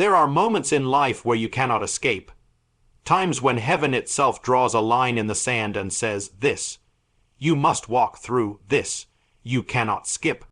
There are moments in life where you cannot escape. Times when heaven itself draws a line in the sand and says, this. You must walk through this. You cannot skip.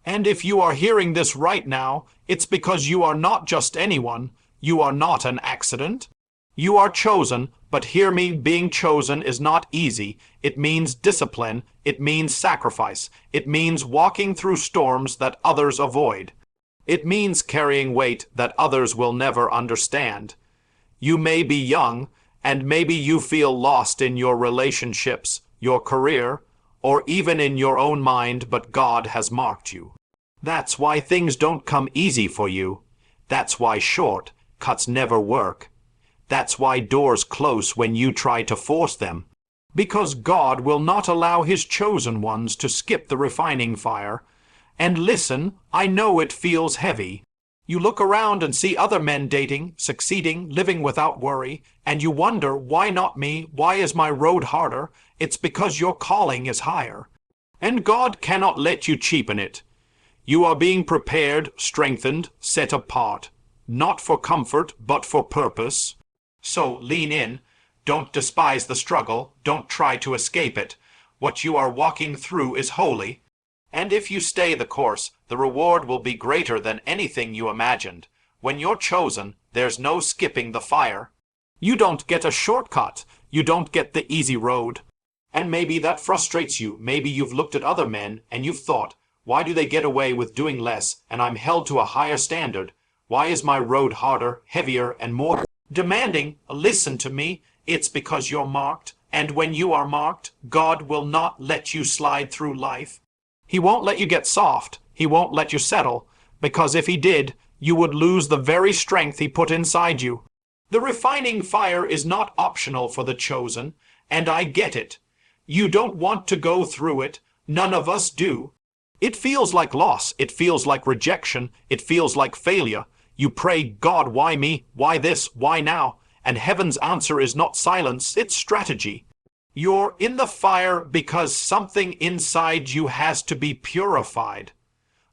And if you are hearing this right now, it's because you are not just anyone. You are not an accident. You are chosen, but hear me, being chosen is not easy. It means discipline. It means sacrifice. It means walking through storms that others avoid. It means carrying weight that others will never understand. You may be young, and maybe you feel lost in your relationships, your career, or even in your own mind, but God has marked you. That's why things don't come easy for you. That's why short cuts never work. That's why doors close when you try to force them. Because God will not allow his chosen ones to skip the refining fire. And listen, I know it feels heavy. You look around and see other men dating, succeeding, living without worry, and you wonder, why not me? Why is my road harder? It's because your calling is higher. And God cannot let you cheapen it. You are being prepared, strengthened, set apart, not for comfort, but for purpose. So lean in. Don't despise the struggle. Don't try to escape it. What you are walking through is holy. And if you stay the course, the reward will be greater than anything you imagined. When you're chosen, there's no skipping the fire. You don't get a shortcut. You don't get the easy road. And maybe that frustrates you. Maybe you've looked at other men and you've thought, why do they get away with doing less and I'm held to a higher standard? Why is my road harder, heavier, and more demanding? Listen to me. It's because you're marked. And when you are marked, God will not let you slide through life. He won't let you get soft. He won't let you settle. Because if he did, you would lose the very strength he put inside you. The refining fire is not optional for the chosen. And I get it. You don't want to go through it. None of us do. It feels like loss. It feels like rejection. It feels like failure. You pray, God, why me? Why this? Why now? And heaven's answer is not silence, it's strategy. You're in the fire because something inside you has to be purified.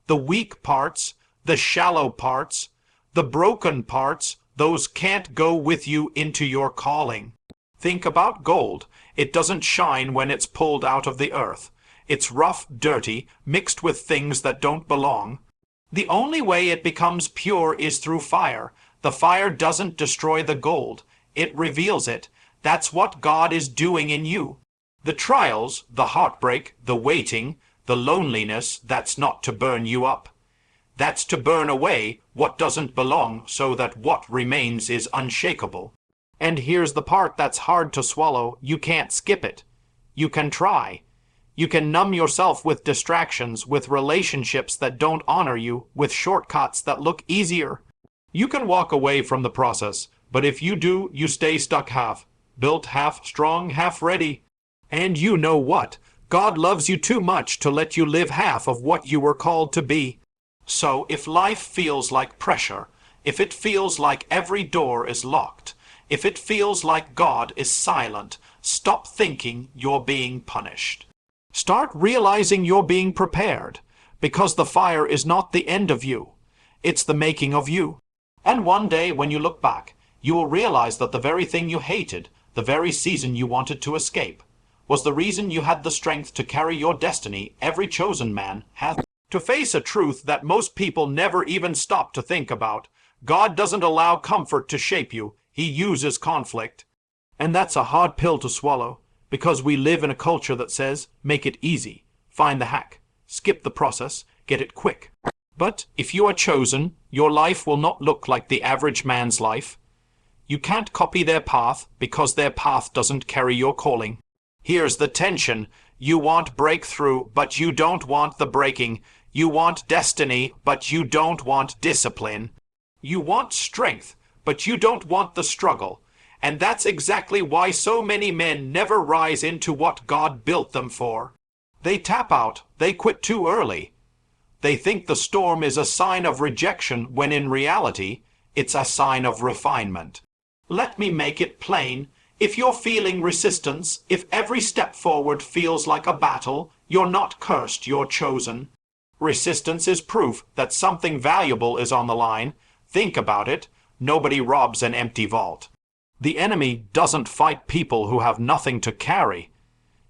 The weak parts, the shallow parts, the broken parts, those can't go with you into your calling. Think about gold. It doesn't shine when it's pulled out of the earth. It's rough, dirty, mixed with things that don't belong. The only way it becomes pure is through fire. The fire doesn't destroy the gold. It reveals it. That's what God is doing in you. The trials, the heartbreak, the waiting, the loneliness, that's not to burn you up. That's to burn away what doesn't belong so that what remains is unshakable. And here's the part that's hard to swallow. You can't skip it. You can try. You can numb yourself with distractions, with relationships that don't honor you, with shortcuts that look easier. You can walk away from the process, but if you do, you stay stuck half, built half strong, half ready. And you know what? God loves you too much to let you live half of what you were called to be. So if life feels like pressure, if it feels like every door is locked, if it feels like God is silent, stop thinking you're being punished. Start realizing you're being prepared, because the fire is not the end of you. It's the making of you. And one day when you look back, you will realize that the very thing you hated, the very season you wanted to escape, was the reason you had the strength to carry your destiny. Every chosen man has to face a truth that most people never even stop to think about. God doesn't allow comfort to shape you. He uses conflict. And that's a hard pill to swallow, because we live in a culture that says, make it easy, find the hack, skip the process, get it quick. But if you are chosen, your life will not look like the average man's life. You can't copy their path because their path doesn't carry your calling. Here's the tension. You want breakthrough, but you don't want the breaking. You want destiny, but you don't want discipline. You want strength, but you don't want the struggle. And that's exactly why so many men never rise into what God built them for. They tap out. They quit too early. They think the storm is a sign of rejection when in reality, it's a sign of refinement. Let me make it plain. If you're feeling resistance, if every step forward feels like a battle, you're not cursed, you're chosen. Resistance is proof that something valuable is on the line. Think about it. Nobody robs an empty vault. The enemy doesn't fight people who have nothing to carry.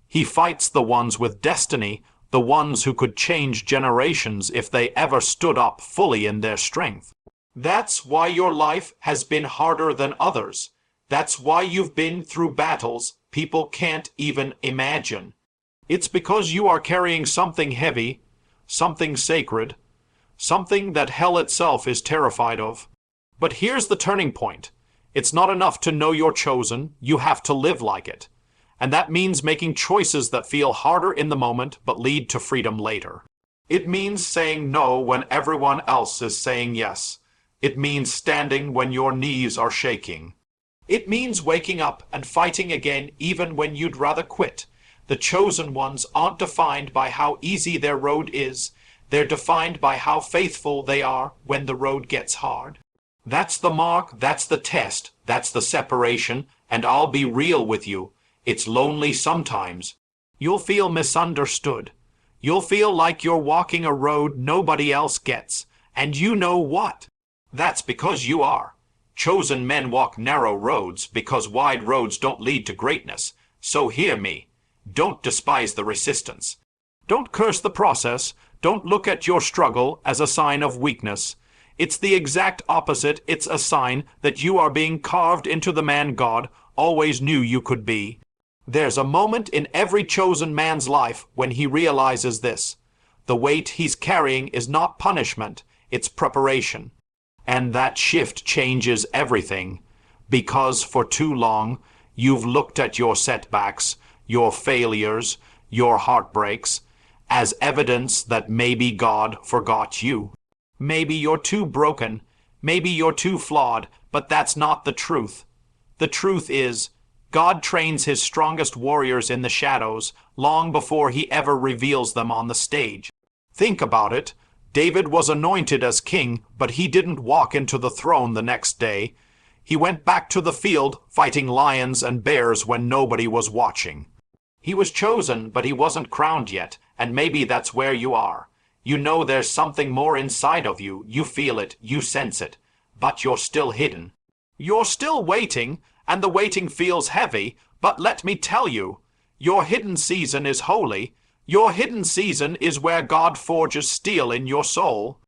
He fights the ones with destiny, the ones who could change generations if they ever stood up fully in their strength. That's why your life has been harder than others. That's why you've been through battles people can't even imagine. It's because you are carrying something heavy, something sacred, something that hell itself is terrified of. But here's the turning point. It's not enough to know you're chosen, you have to live like it. And that means making choices that feel harder in the moment but lead to freedom later. It means saying no when everyone else is saying yes. It means standing when your knees are shaking. It means waking up and fighting again even when you'd rather quit. The chosen ones aren't defined by how easy their road is. They're defined by how faithful they are when the road gets hard. That's the mark, that's the test, that's the separation, and I'll be real with you. It's lonely sometimes. You'll feel misunderstood. You'll feel like you're walking a road nobody else gets. And you know what? That's because you are. Chosen men walk narrow roads because wide roads don't lead to greatness. So hear me. Don't despise the resistance. Don't curse the process. Don't look at your struggle as a sign of weakness. It's the exact opposite. It's a sign that you are being carved into the man God always knew you could be. There's a moment in every chosen man's life when he realizes this. The weight he's carrying is not punishment, it's preparation. And that shift changes everything. Because for too long, you've looked at your setbacks, your failures, your heartbreaks, as evidence that maybe God forgot you. Maybe you're too broken, maybe you're too flawed, but that's not the truth. The truth is, God trains his strongest warriors in the shadows long before he ever reveals them on the stage. Think about it. David was anointed as king, but he didn't walk into the throne the next day. He went back to the field fighting lions and bears when nobody was watching. He was chosen, but he wasn't crowned yet, and maybe that's where you are. You know there's something more inside of you. You feel it, you sense it, but you're still hidden. You're still waiting, and the waiting feels heavy, but let me tell you, your hidden season is holy. Your hidden season is where God forges steel in your soul.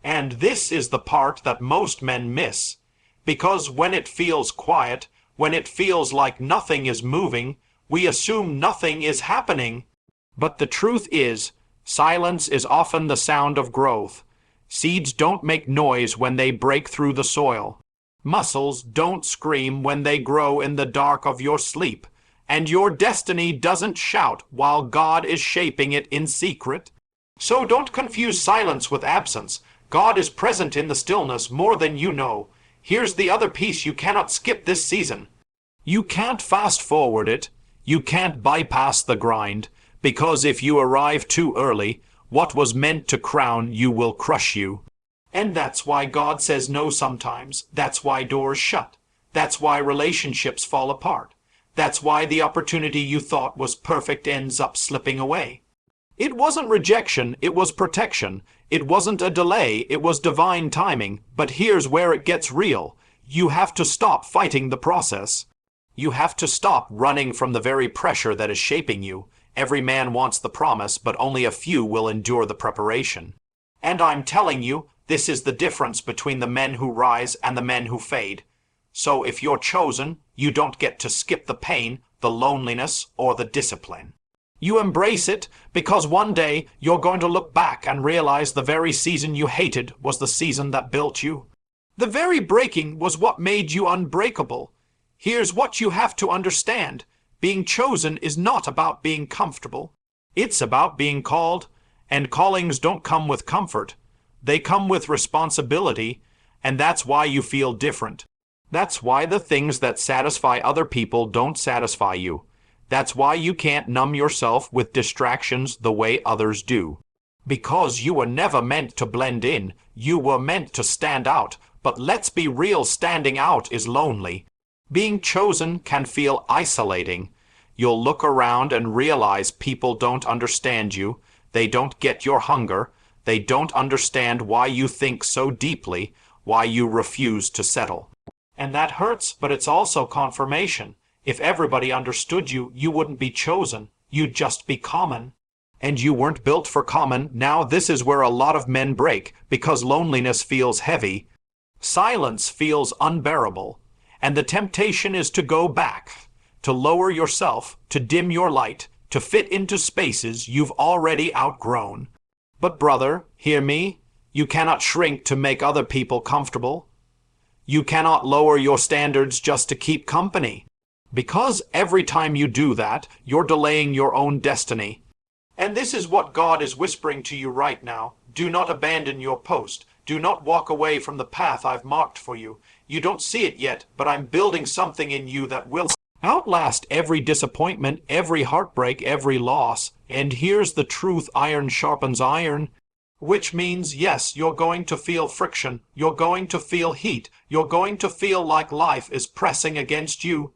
And this is the part that most men miss. Because when it feels quiet, when it feels like nothing is moving, we assume nothing is happening. But the truth is, silence is often the sound of growth. Seeds don't make noise when they break through the soil. Muscles don't scream when they grow in the dark of your sleep. And your destiny doesn't shout while God is shaping it in secret. So don't confuse silence with absence. God is present in the stillness more than you know. Here's the other piece you cannot skip this season. You can't fast forward it. You can't bypass the grind. Because if you arrive too early, what was meant to crown you will crush you. And that's why God says no sometimes. That's why doors shut. That's why relationships fall apart. That's why the opportunity you thought was perfect ends up slipping away. It wasn't rejection, it was protection. It wasn't a delay, it was divine timing. But here's where it gets real. You have to stop fighting the process. You have to stop running from the very pressure that is shaping you. Every man wants the promise, but only a few will endure the preparation. And I'm telling you, this is the difference between the men who rise and the men who fade. So if you're chosen, you don't get to skip the pain, the loneliness, or the discipline. You embrace it because one day you're going to look back and realize the very season you hated was the season that built you. The very breaking was what made you unbreakable. Here's what you have to understand. Being chosen is not about being comfortable. It's about being called, and callings don't come with comfort. They come with responsibility, and that's why you feel different. That's why the things that satisfy other people don't satisfy you. That's why you can't numb yourself with distractions the way others do. Because you were never meant to blend in, you were meant to stand out. But let's be real, standing out is lonely. Being chosen can feel isolating. You'll look around and realize people don't understand you. They don't get your hunger. They don't understand why you think so deeply, why you refuse to settle. And that hurts, but it's also confirmation. If everybody understood you, you wouldn't be chosen. You'd just be common. And you weren't built for common. Now this is where a lot of men break, because loneliness feels heavy. Silence feels unbearable. And the temptation is to go back, to lower yourself, to dim your light, to fit into spaces you've already outgrown. But brother, hear me. You cannot shrink to make other people comfortable. You cannot lower your standards just to keep company. Because every time you do that, you're delaying your own destiny. And this is what God is whispering to you right now. Do not abandon your post. Do not walk away from the path I've marked for you. You don't see it yet, but I'm building something in you that will outlast every disappointment, every heartbreak, every loss. And here's the truth: iron sharpens iron. Which means, yes, you're going to feel friction. You're going to feel heat. You're going to feel like life is pressing against you.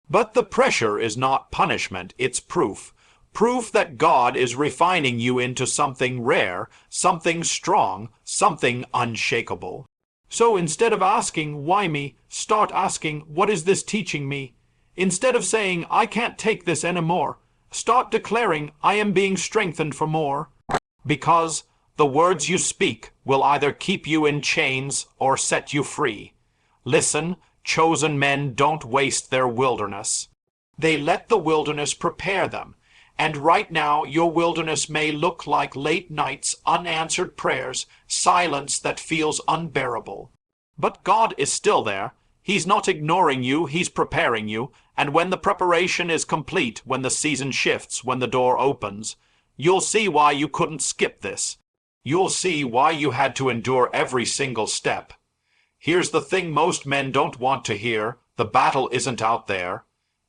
But the pressure is not punishment, it's proof. Proof that God is refining you into something rare, something strong, something unshakable. So instead of asking, why me, start asking, what is this teaching me? Instead of saying, I can't take this anymore, start declaring, I am being strengthened for more. Because the words you speak will either keep you in chains or set you free. Listen, chosen men don't waste their wilderness. They let the wilderness prepare them. And right now, your wilderness may look like late nights, unanswered prayers, silence that feels unbearable. But God is still there. He's not ignoring you, He's preparing you. And when the preparation is complete, when the season shifts, when the door opens, you'll see why you couldn't skip this. You'll see why you had to endure every single step. Here's the thing most men don't want to hear. The battle isn't out there.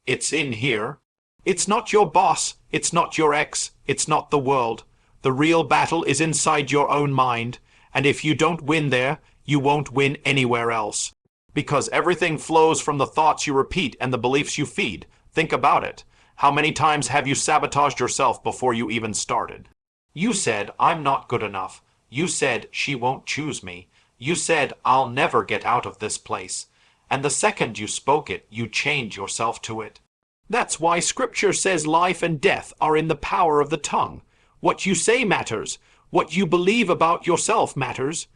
It's in here. It's not your boss. It's not your ex. It's not the world. The real battle is inside your own mind. And if you don't win there, you won't win anywhere else. Because everything flows from the thoughts you repeat and the beliefs you feed. Think about it. How many times have you sabotaged yourself before you even started? You said, I'm not good enough. You said, she won't choose me. You said, I'll never get out of this place. And the second you spoke it, you chained yourself to it. That's why Scripture says life and death are in the power of the tongue. What you say matters. What you believe about yourself matters.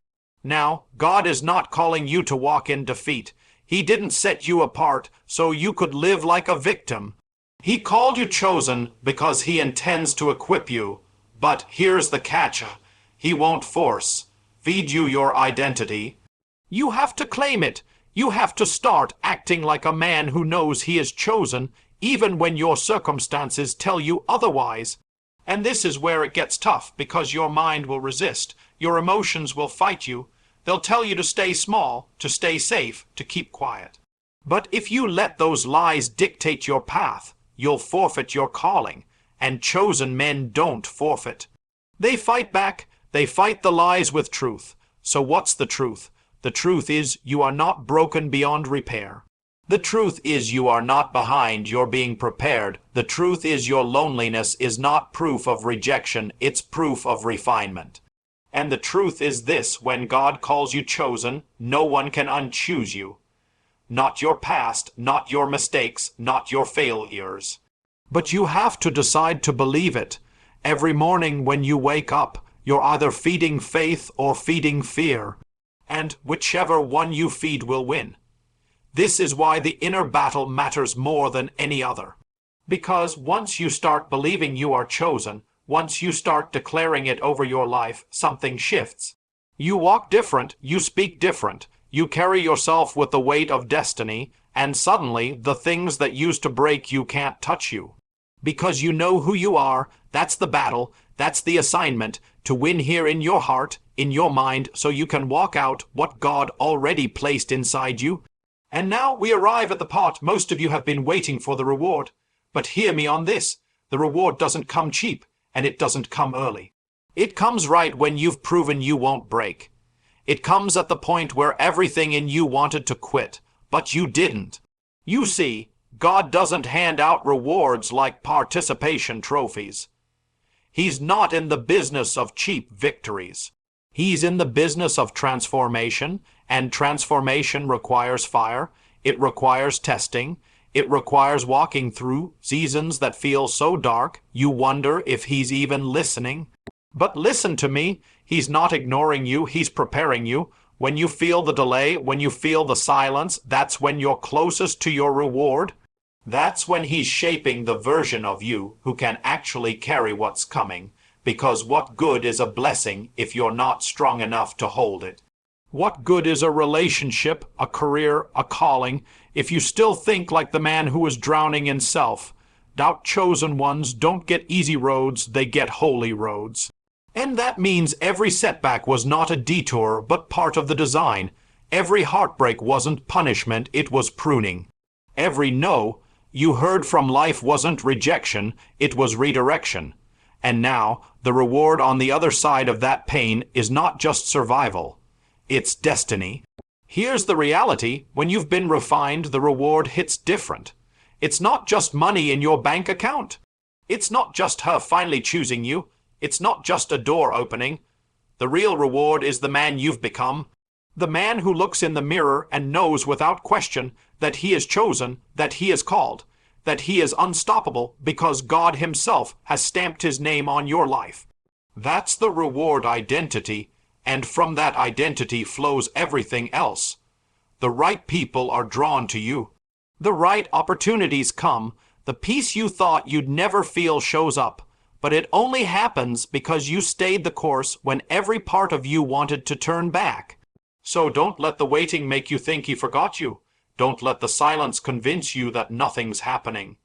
Now, God is not calling you to walk in defeat. He didn't set you apart so you could live like a victim. He called you chosen because He intends to equip you. But here's the catch. He won't force, feed you your identity. You have to claim it. You have to start acting like a man who knows he is chosen, even when your circumstances tell you otherwise. And this is where it gets tough, because your mind will resist. Your emotions will fight you. They'll tell you to stay small, to stay safe, to keep quiet. But if you let those lies dictate your path, you'll forfeit your calling. And chosen men don't forfeit. They fight back. They fight the lies with truth. So what's the truth? The truth is you are not broken beyond repair. The truth is you are not behind, you're being prepared. The truth is your loneliness is not proof of rejection, it's proof of refinement. And the truth is this: when God calls you chosen, no one can unchoose you. Not your past, not your mistakes, not your failures. But you have to decide to believe it. Every morning when you wake up, you're either feeding faith or feeding fear. And whichever one you feed will win. This is why the inner battle matters more than any other. Because once you start believing you are chosen, once you start declaring it over your life, something shifts. You walk different, you speak different, you carry yourself with the weight of destiny, and suddenly the things that used to break you can't touch you. Because you know who you are, that's the battle, that's the assignment, to win here in your heart, in your mind, so you can walk out what God already placed inside you. And now we arrive at the part most of you have been waiting for, the reward. But hear me on this: the reward doesn't come cheap, and it doesn't come early. It comes right when you've proven you won't break. It comes at the point where everything in you wanted to quit, but you didn't. You see, God doesn't hand out rewards like participation trophies. He's not in the business of cheap victories. He's in the business of transformation, and transformation requires fire. It requires testing. It requires walking through seasons that feel so dark you wonder if he's even listening. But listen to me. He's not ignoring you. He's preparing you. When you feel the delay, when you feel the silence, that's when you're closest to your reward. That's when he's shaping the version of you who can actually carry what's coming. Because what good is a blessing if you're not strong enough to hold it? What good is a relationship, a career, a calling, if you still think like the man who is drowning in self? Doubt chosen ones don't get easy roads, they get holy roads. And that means every setback was not a detour, but part of the design. Every heartbreak wasn't punishment, it was pruning. Every no you heard from life wasn't rejection, it was redirection. And now, the reward on the other side of that pain is not just survival. It's destiny. Here's the reality. When you've been refined, the reward hits different. It's not just money in your bank account. It's not just her finally choosing you. It's not just a door opening. The real reward is the man you've become. The man who looks in the mirror and knows without question that he is chosen, that he is called, that he is unstoppable because God himself has stamped his name on your life. That's the reward identity, and from that identity flows everything else. The right people are drawn to you. The right opportunities come. The peace you thought you'd never feel shows up. But it only happens because you stayed the course when every part of you wanted to turn back. So don't let the waiting make you think he forgot you. Don't let the silence convince you that nothing's happening.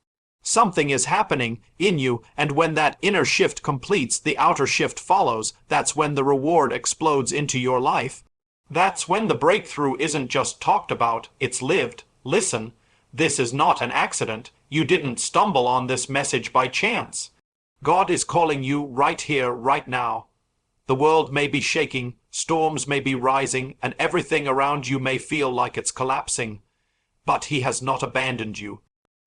Something is happening in you, and when that inner shift completes, the outer shift follows. That's when the reward explodes into your life. That's when the breakthrough isn't just talked about, it's lived. Listen, this is not an accident. You didn't stumble on this message by chance. God is calling you right here, right now. The world may be shaking, storms may be rising, and everything around you may feel like it's collapsing. But he has not abandoned you.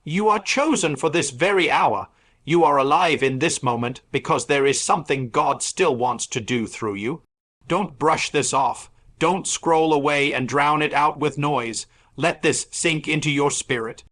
You are chosen for this very hour. You are alive in this moment because there is something God still wants to do through you. Don't brush this off. Don't scroll away and drown it out with noise. Let this sink into your spirit.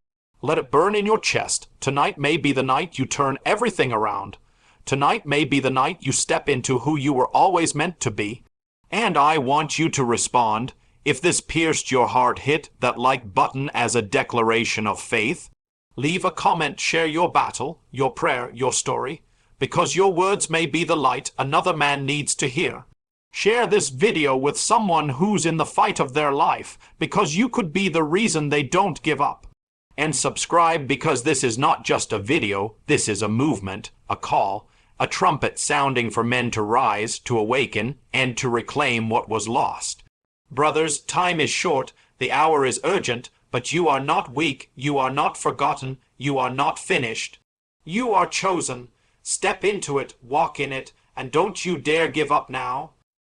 Let it burn in your chest. Tonight may be the night you turn everything around. Tonight may be the night you step into who you were always meant to be. And I want you to respond. If this pierced your heart, hit that like button as a declaration of faith. Leave a comment, share your battle, your prayer, your story, because your words may be the light another man needs to hear. Share this video with someone who's in the fight of their life, because you could be the reason they don't give up. And subscribe, because this is not just a video, this is a movement, a call, a trumpet sounding for men to rise, to awaken, and to reclaim what was lost. Brothers, time is short, the hour is urgent, but you are not weak, you are not forgotten, you are not finished. You are chosen. Step into it, walk in it, and don't you dare give up now.